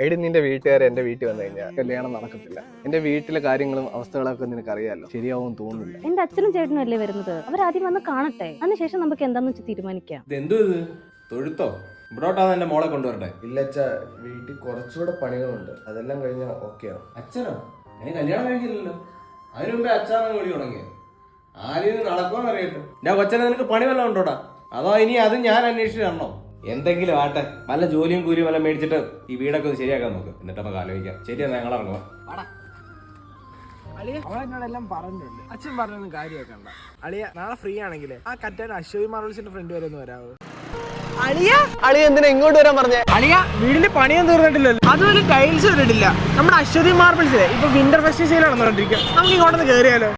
എടി നിന്റെ വീട്ടുകാരെ എന്റെ വീട്ടിൽ വന്നു കഴിഞ്ഞാൽ കല്യാണം നടക്കത്തില്ല. എന്റെ വീട്ടിലെ കാര്യങ്ങളും അവസ്ഥകളൊക്കെ നിനക്ക് അറിയാലോ, ശരിയാവും തോന്നുന്നില്ല. എന്റെ അച്ഛനും ചേട്ടനും അല്ലേ വരുന്നത്, അവരാദ്യം വന്ന് കാണട്ടെ, അതിനുശേഷം നമുക്ക് എന്താന്ന് വെച്ച് തീരുമാനിക്കാം. തൊഴുത്തോ ഇവിടോട്ടാ എന്റെ മോളെ കൊണ്ടുവരട്ടെ? ഇല്ല അച്ഛാ, വീട്ടിൽ കുറച്ചുകൂടെ പണികളുണ്ട്, അതെല്ലാം കഴിഞ്ഞാൽ ഓക്കെയാ. അച്ഛനോ? എനിക്ക് കല്യാണം കഴിക്കില്ലല്ലോ, അതിനു മുമ്പേ അച്ഛനെ വിളി തുടങ്ങിയ ആരും നടക്കുമെന്ന് അറിയട്ടെ. ഞാൻ കൊച്ചനെ നിനക്ക് പണി വല്ലതും ഉണ്ടോടാ, അതോ ഇനി അത് ഞാൻ അന്വേഷിച്ച് തരണോ? എന്തെങ്കിലും ആട്ടെ, വല്ല ജോലിയും കൂലിയും വല്ല മേടിച്ചിട്ട് ഈ വീടൊക്കെ ഒന്ന് ശരിയാക്കാൻ നോക്ക്, എന്നിട്ട് നമുക്ക് ആലോചിക്കാം. ശരിയാ, ഞങ്ങൾ ഇറങ്ങുവാ. അളിയ അവൾ എന്നോടെല്ലാം പറഞ്ഞിട്ടുണ്ട്, അച്ഛൻ പറഞ്ഞൊന്നും കാര്യമാക്കണ്ട. അളിയ നാളെ ഫ്രീ ആണെങ്കിലേ ആ കറ്റാൻ അശ്വതി മാർബിൾസിന്റെ ഫ്രണ്ട് വരെ ഒന്ന് വരാവോ? അളിയ എന്തിനാ ഇങ്ങോട്ട് വരാൻ പറഞ്ഞേ? അളിയ വീടിന്റെ പണിയൊന്നും തീർന്നിട്ടില്ലല്ലോ, അതുപോലെ ടൈൽസ് വന്നിട്ടില്ല. നമ്മുടെ അശ്വതി മാർബിൾസിലെ ഇപ്പൊ വിന്റർ ഫെസ്റ്റിവൽ നടന്നുകൊണ്ടിരിക്കുക, നമുക്ക് ഇങ്ങോട്ടൊന്ന് കയറിയാലോ?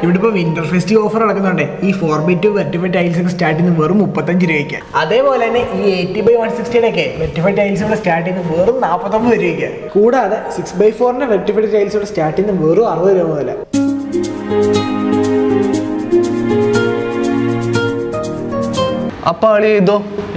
ഇവിടെ ഇപ്പോൾ വിന്റർ ഫെസ്റ്റിവൽ ഓഫർ നടക്കുന്നുണ്ട്. ഈ 4x2 വെർട്ടിഫൈഡ് ടൈൽസ് ഒക്കെ സ്റ്റാർട്ട് ചെയ്യുന്നത് വെറും 35 രൂപയ്ക്ക്. അതേപോലെ തന്നെ ഈ 80x160 ഒക്കെ വെർട്ടിഫൈഡ് ടൈൽസ് ഇവിടെ സ്റ്റാർട്ട് ചെയ്യുന്നത് വെറും 49 രൂപയ്ക്ക്. കൂടാതെ 6x4 വെർട്ടിഫൈഡ് ടൈൽസ് ഇവിടെ സ്റ്റാർട്ട് ചെയ്യുന്നത് വെറും 60 രൂപ മുതൽ. അപ്പൊ അളിയ ഇതോ?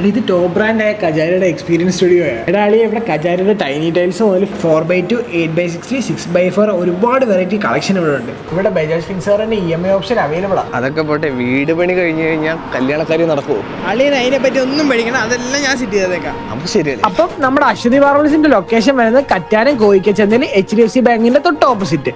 ഇത് ടോപ്പ് ബ്രാൻഡായ കജാരയുടെ എക്സ്പീരിയൻസ് സ്റ്റുഡിയോയാണ്. എടാ അളിയ ഇവിടെ കജാരയുടെ ടൈനി ടൈൽസ് മുതൽ 4x2, 8x60, 6x4 ഒരുപാട് വെറൈറ്റി കളക്ഷൻ ഇവിടെ ഉണ്ട്. ഇവിടെ ബജാജ് ഫിൻസറിന്റെ EMI ഓപ്ഷൻ അവൈലബിൾ ആണ്. അതൊക്കെ പോട്ടെ, വീട് പണി കഴിഞ്ഞു കഴിഞ്ഞാൽ കല്യാണക്കാര്യം നടക്കുമോ? അളിയന് അതിനെ പറ്റി ഒന്നും പഠിക്കണം, അതെല്ലാം ഞാൻ സെറ്റ് ചെയ്തേക്കാം. നമുക്ക് ശരിയല്ലേ? അപ്പം നമ്മുടെ അശ്വതി മാർബിൾസിന്റെ ലൊക്കേഷൻ വരുന്നത് കറ്റാനം കോയിക്കച്ചന്തയിൽ HDFC ബാങ്കിന്റെ തൊട്ട് ഓപ്പോസിറ്റ്.